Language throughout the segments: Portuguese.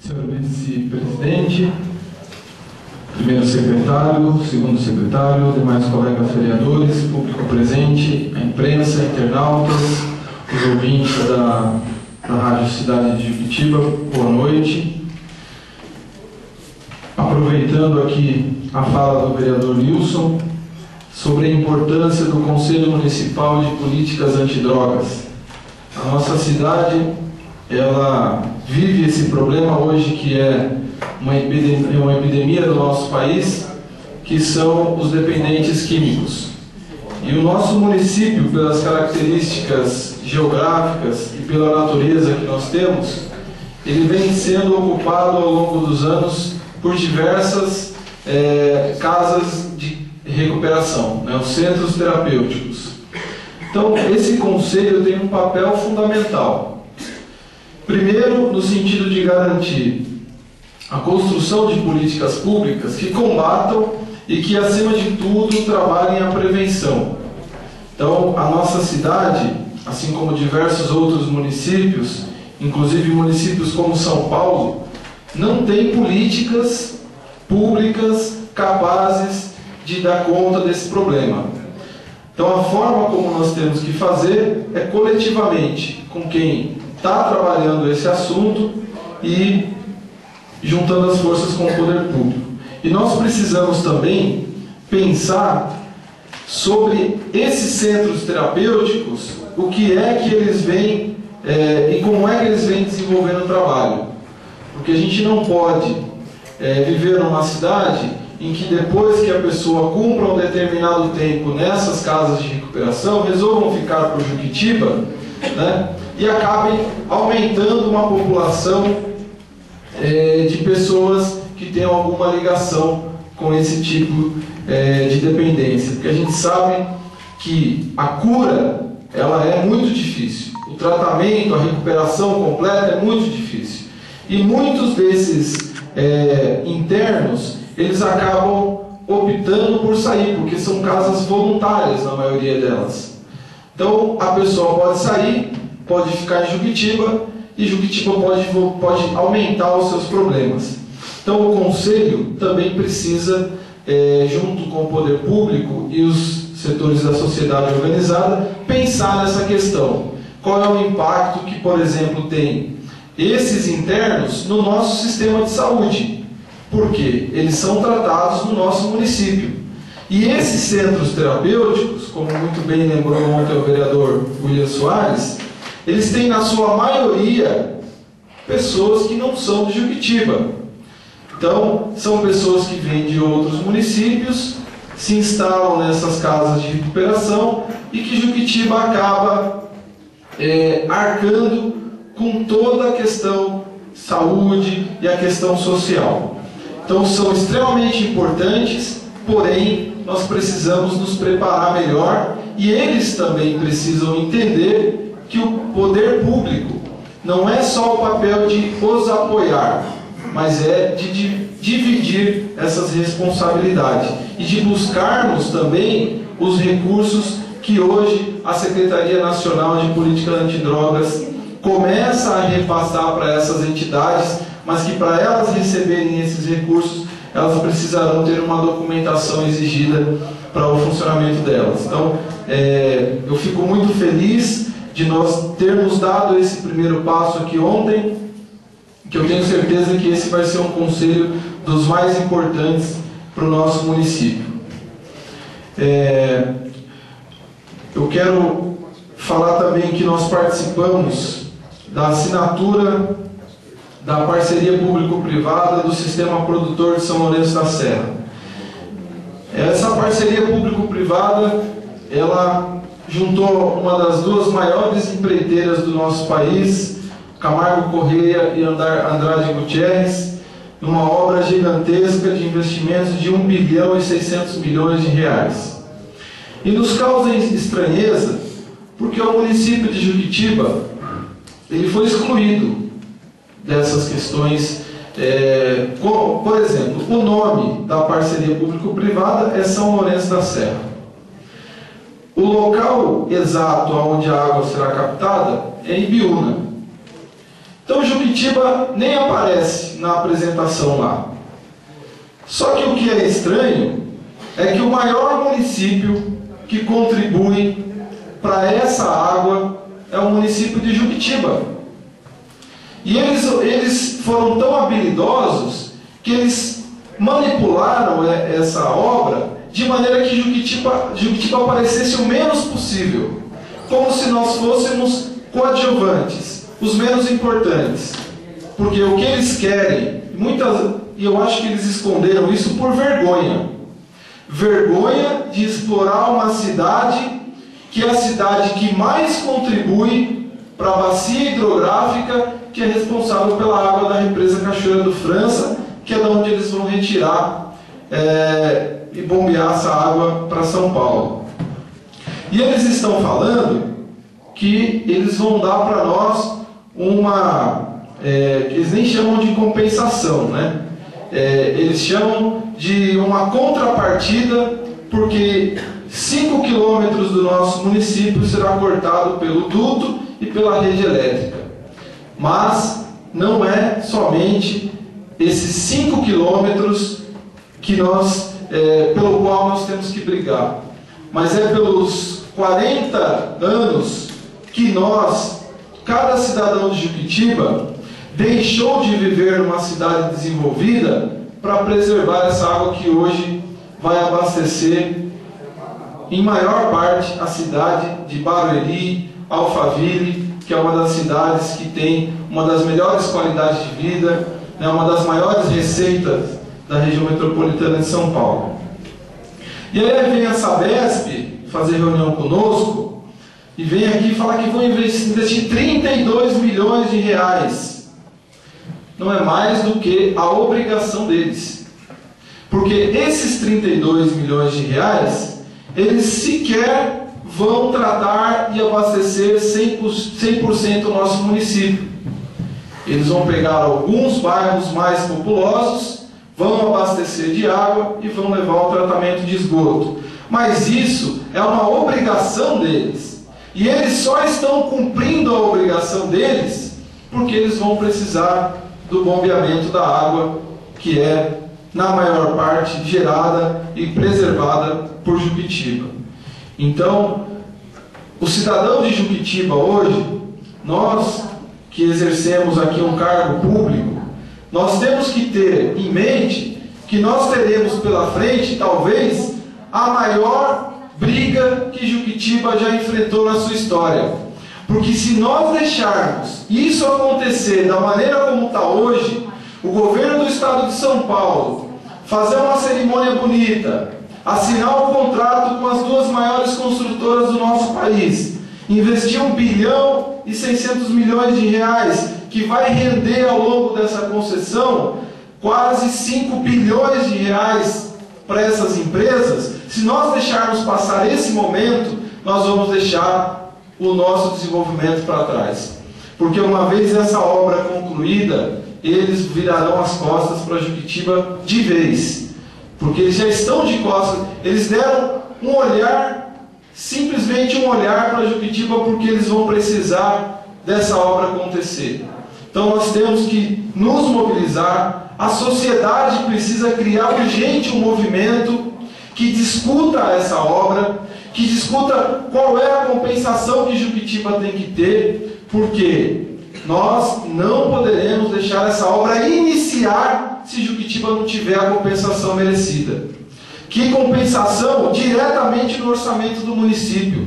Senhor vice-presidente, primeiro secretário, segundo secretário, demais colegas vereadores, público presente, a imprensa, internautas, os ouvintes da Rádio Cidade de Juquitiba, boa noite. Aproveitando aqui a fala do vereador Nilson sobre a importância do Conselho Municipal de Políticas Antidrogas. A nossa cidade, ela vive esse problema hoje, que é uma epidemia do nosso país, que são os dependentes químicos. E o nosso município, pelas características geográficas e pela natureza que nós temos, ele vem sendo ocupado ao longo dos anos por diversas casas de recuperação, os centros terapêuticos. Então, esse conselho tem um papel fundamental. Primeiro, no sentido de garantir a construção de políticas públicas que combatam e que, acima de tudo, trabalhem a prevenção. Então, a nossa cidade, assim como diversos outros municípios, inclusive municípios como São Paulo, não tem políticas públicas capazes de dar conta desse problema. Então, a forma como nós temos que fazer é coletivamente, com quem está trabalhando esse assunto e juntando as forças com o poder público. E nós precisamos também pensar sobre esses centros terapêuticos, o que é que eles vêm e como é que eles vêm desenvolvendo o trabalho. Porque a gente não pode viver numa cidade em que, depois que a pessoa cumpra um determinado tempo nessas casas de recuperação, resolvam ficar por Juquitiba, e acabem aumentando uma população de pessoas que tenham alguma ligação com esse tipo de dependência. Porque a gente sabe que a cura, ela é muito difícil. O tratamento, a recuperação completa é muito difícil. E muitos desses internos, eles acabam optando por sair, porque são casas voluntárias na maioria delas. Então, a pessoa pode sair, pode ficar em Juquitiba, e Juquitiba pode aumentar os seus problemas. Então, o Conselho também precisa, junto com o poder público e os setores da sociedade organizada, pensar nessa questão. Qual é o impacto que, por exemplo, tem esses internos no nosso sistema de saúde? Porque eles são tratados no nosso município. E esses centros terapêuticos, como muito bem lembrou ontem o vereador William Soares, eles têm, na sua maioria, pessoas que não são de Juquitiba. Então, são pessoas que vêm de outros municípios, se instalam nessas casas de recuperação e que Juquitiba acaba arcando com toda a questão saúde e a questão social. Então, são extremamente importantes, porém, nós precisamos nos preparar melhor, e eles também precisam entender que o poder público não é só o papel de os apoiar, mas é de dividir essas responsabilidades e de buscarmos também os recursos que hoje a Secretaria Nacional de Política Antidrogas começa a repassar para essas entidades, mas que, para elas receberem esses recursos, elas precisarão ter uma documentação exigida para o funcionamento delas. Então, eu fico muito feliz de nós termos dado esse primeiro passo aqui ontem, que eu tenho certeza que esse vai ser um conselho dos mais importantes para o nosso município. Eu quero falar também que nós participamos da assinatura da parceria público-privada do Sistema Produtor de São Lourenço da Serra. Essa parceria público-privada, ela juntou uma das duas maiores empreiteiras do nosso país, Camargo Correia e Andrade Gutierrez, numa obra gigantesca de investimentos de 1 bilhão e 600 milhões de reais. E nos causa estranheza, porque o município de Juquitiba, ele foi excluído dessas questões. Por exemplo, o nome da parceria público-privada é São Lourenço da Serra. O local exato onde a água será captada é em Ibiúna. Então Juquitiba nem aparece na apresentação lá. Só que o que é estranho é que o maior município que contribui para essa água é o município de Juquitiba. E eles foram tão habilidosos que eles manipularam essa obra de maneira que Juquitiba aparecesse o menos possível, como se nós fôssemos coadjuvantes, os menos importantes. Porque o que eles querem, e eu acho que eles esconderam isso por vergonha. Vergonha de explorar uma cidade que é a cidade que mais contribui para a bacia hidrográfica, que é responsável pela água da represa Cachoeira do França, que é de onde eles vão retirar e bombear essa água para São Paulo. E eles estão falando que eles vão dar para nós eles nem chamam de compensação, né? Eles chamam de uma contrapartida, porque 5 quilômetros do nosso município será cortado pelo duto e pela rede elétrica. Mas não é somente esses 5 quilômetros que pelo qual nós temos que brigar, mas é pelos 40 anos que cada cidadão de Juquitiba deixou de viver numa cidade desenvolvida para preservar essa água que hoje vai abastecer em maior parte a cidade de Barueri, Alphaville, que é uma das cidades que tem uma das melhores qualidades de vida, né, uma das maiores receitas da região metropolitana de São Paulo. E aí vem a Sabesp fazer reunião conosco e vem aqui falar que vão investir 32 milhões de reais. Não é mais do que a obrigação deles. Porque esses 32 milhões de reais, eles sequer vão tratar e abastecer 100% o nosso município. Eles vão pegar alguns bairros mais populosos, vão abastecer de água e vão levar ao tratamento de esgoto. Mas isso é uma obrigação deles. E eles só estão cumprindo a obrigação deles porque eles vão precisar do bombeamento da água, que é, na maior parte, gerada e preservada por Juquitiba. Então, o cidadão de Juquitiba hoje, nós que exercemos aqui um cargo público, nós temos que ter em mente que nós teremos pela frente, talvez, a maior briga que Juquitiba já enfrentou na sua história. Porque se nós deixarmos isso acontecer da maneira como está hoje, o governo do estado de São Paulo fazer uma cerimônia bonita, assinar um contrato com as duas maiores construtoras do nosso país, investir 1 bilhão e 600 milhões de reais, que vai render ao longo dessa concessão quase 5 bilhões de reais para essas empresas, se nós deixarmos passar esse momento, nós vamos deixar o nosso desenvolvimento para trás. Porque uma vez essa obra concluída, eles virarão as costas para Juquitiba de vez. Porque eles já estão de costas, eles deram um olhar, simplesmente um olhar para Juquitiba, porque eles vão precisar dessa obra acontecer. Então nós temos que nos mobilizar, a sociedade precisa criar urgente um movimento que discuta essa obra, que discuta qual é a compensação que Juquitiba tem que ter, porque nós não poderemos deixar essa obra iniciar se Juquitiba não tiver a compensação merecida. Que compensação? Diretamente no orçamento do município.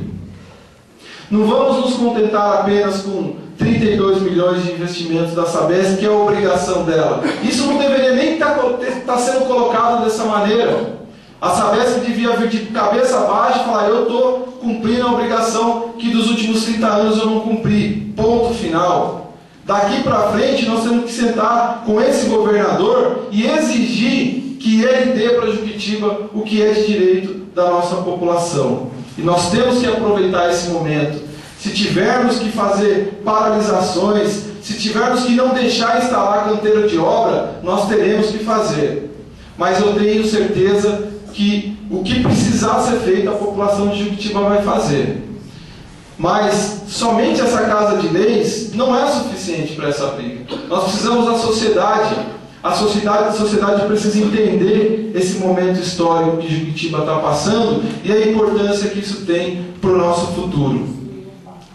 Não vamos nos contentar apenas com 32 milhões de investimentos da Sabesp, que é a obrigação dela. Isso não deveria nem estar sendo colocado dessa maneira. A Sabesp devia vir de cabeça baixa e falar: eu estou cumprindo a obrigação que dos últimos 30 anos eu não cumpri. Ponto final. Daqui para frente nós temos que sentar com esse governador e exigir que ele dê para Juquitiba o que é de direito da nossa população. E nós temos que aproveitar esse momento. Se tivermos que fazer paralisações, se tivermos que não deixar instalar canteiro de obra, nós teremos que fazer. Mas eu tenho certeza que o que precisar ser feito, a população de Juquitiba vai fazer. Mas somente essa Casa de Leis não é suficiente para essa briga. Nós precisamos da sociedade. A sociedade precisa entender esse momento histórico que Juquitiba está passando e a importância que isso tem para o nosso futuro.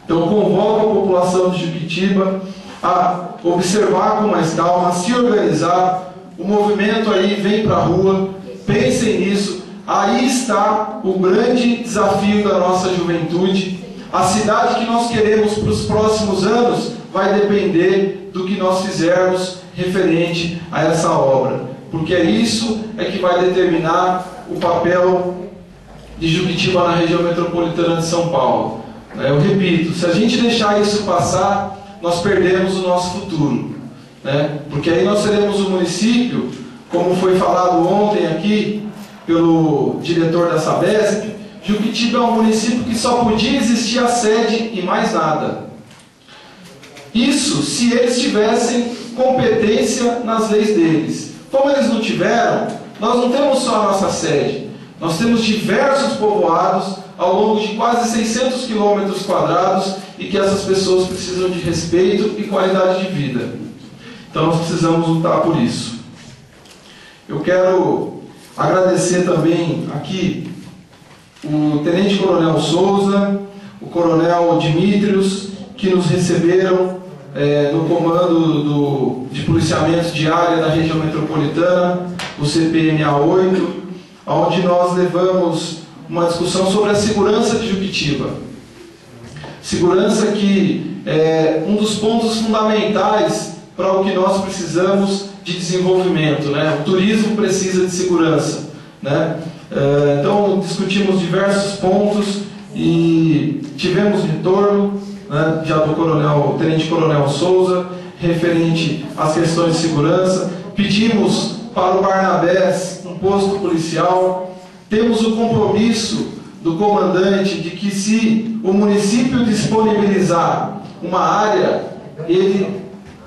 Então, convoco a população de Juquitiba a observar com mais calma, a se organizar. O movimento aí vem para a rua, pensem nisso. Aí está o grande desafio da nossa juventude. A cidade que nós queremos para os próximos anos vai depender do que nós fizermos referente a essa obra, porque isso é que vai determinar o papel de Juquitiba na região metropolitana de São Paulo. Eu repito, se a gente deixar isso passar, nós perdemos o nosso futuro, porque aí nós seremos um município, como foi falado ontem aqui pelo diretor da Sabesp, Juquitiba é um município que só podia existir a sede e mais nada. Isso se eles tivessem competência nas leis deles. Como eles não tiveram, nós não temos só a nossa sede. Nós temos diversos povoados ao longo de quase 600 quilômetros quadrados e que essas pessoas precisam de respeito e qualidade de vida. Então nós precisamos lutar por isso. Eu quero agradecer também aqui o Tenente Coronel Souza, o Coronel Dimitrios, que nos receberam no comando de policiamento de área da região metropolitana, o CPMA8, onde nós levamos uma discussão sobre a segurança de Juquitiba. Segurança que é um dos pontos fundamentais para o que nós precisamos de desenvolvimento, O turismo precisa de segurança, Então discutimos diversos pontos e tivemos retorno, já do Tenente Coronel Souza, referente às questões de segurança. Pedimos para o Barnabés um posto policial. Temos o compromisso do comandante de que, se o município disponibilizar uma área, ele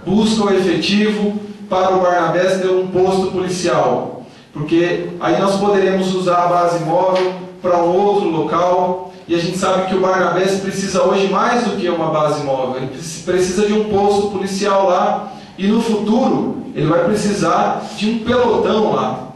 busca o efetivo para o Barnabés ter um posto policial, porque aí nós poderemos usar a base móvel para um outro local. E a gente sabe que o Barnabés precisa hoje mais do que uma base móvel, ele precisa de um posto policial lá, e no futuro ele vai precisar de um pelotão lá.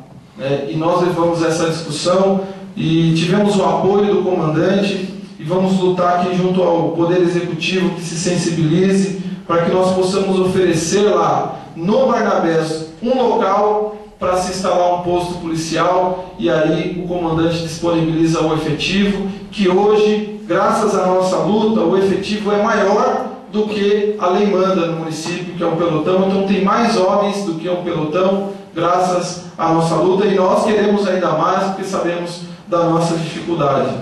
E nós levamos essa discussão e tivemos o apoio do comandante, e vamos lutar aqui junto ao Poder Executivo que se sensibilize para que nós possamos oferecer lá no Barnabés um local para se instalar um posto policial, e aí o comandante disponibiliza o efetivo, que hoje, graças à nossa luta, o efetivo é maior do que a lei manda no município, que é um pelotão. Então tem mais homens do que um pelotão, graças à nossa luta, e nós queremos ainda mais, porque sabemos da nossa dificuldade.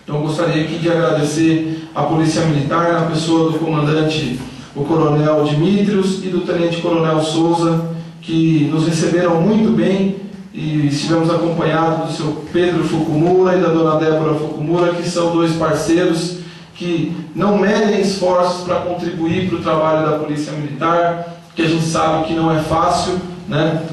Então gostaria aqui de agradecer à Polícia Militar, na pessoa do comandante, o Coronel Dimitrios, e do Tenente Coronel Souza, que nos receberam muito bem, e estivemos acompanhados do seu Pedro Fukumura e da dona Débora Fukumura, que são dois parceiros que não medem esforços para contribuir para o trabalho da Polícia Militar, que a gente sabe que não é fácil,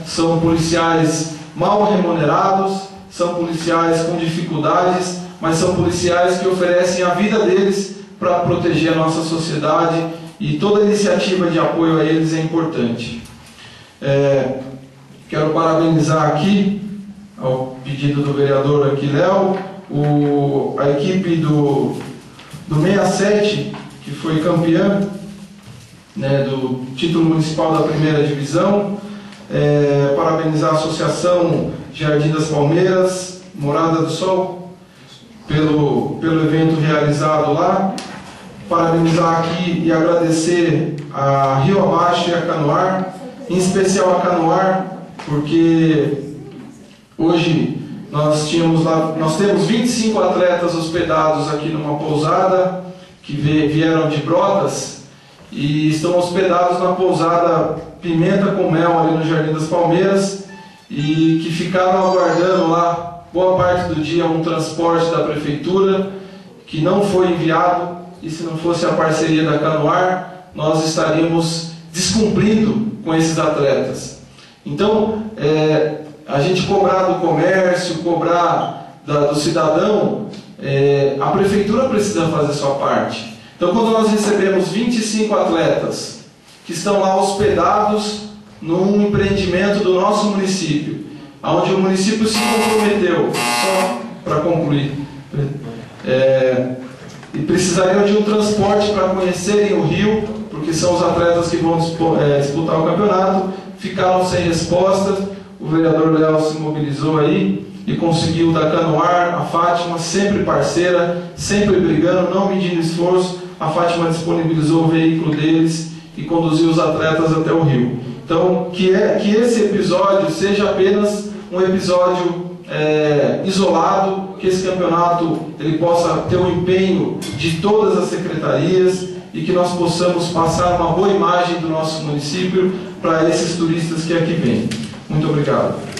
São policiais mal remunerados, são policiais com dificuldades, mas são policiais que oferecem a vida deles para proteger a nossa sociedade, e toda iniciativa de apoio a eles é importante. Quero parabenizar aqui, ao pedido do vereador aqui, Léo, a equipe do 67, que foi campeã do título municipal da primeira divisão. Parabenizar a Associação Jardim das Palmeiras, Morada do Sol, pelo evento realizado lá. Parabenizar aqui e agradecer a Rio Abaixo e a Canoar, em especial a Canoar, porque hoje nós temos 25 atletas hospedados aqui numa pousada, que vieram de Brotas, e estão hospedados na pousada Pimenta com Mel, ali no Jardim das Palmeiras, e que ficaram aguardando lá boa parte do dia um transporte da prefeitura, que não foi enviado, e se não fosse a parceria da Canoar, nós estaríamos descumprindo com esses atletas. Então, a gente cobrar do comércio, cobrar do cidadão, a prefeitura precisa fazer sua parte. Então, quando nós recebemos 25 atletas que estão lá hospedados num empreendimento do nosso município, onde o município se comprometeu, só para concluir, e precisariam de um transporte para conhecerem o Rio, porque são os atletas que vão disputar o campeonato, ficaram sem respostas. O vereador Léo se mobilizou aí e conseguiu da Canoar, a Fátima, sempre parceira, sempre brigando, não medindo esforço. A Fátima disponibilizou o veículo deles e conduziu os atletas até o Rio. Então, que esse episódio seja apenas um episódio isolado, que esse campeonato ele possa ter um empenho de todas as secretarias e que nós possamos passar uma boa imagem do nosso município para esses turistas que aqui vêm. Muito obrigado.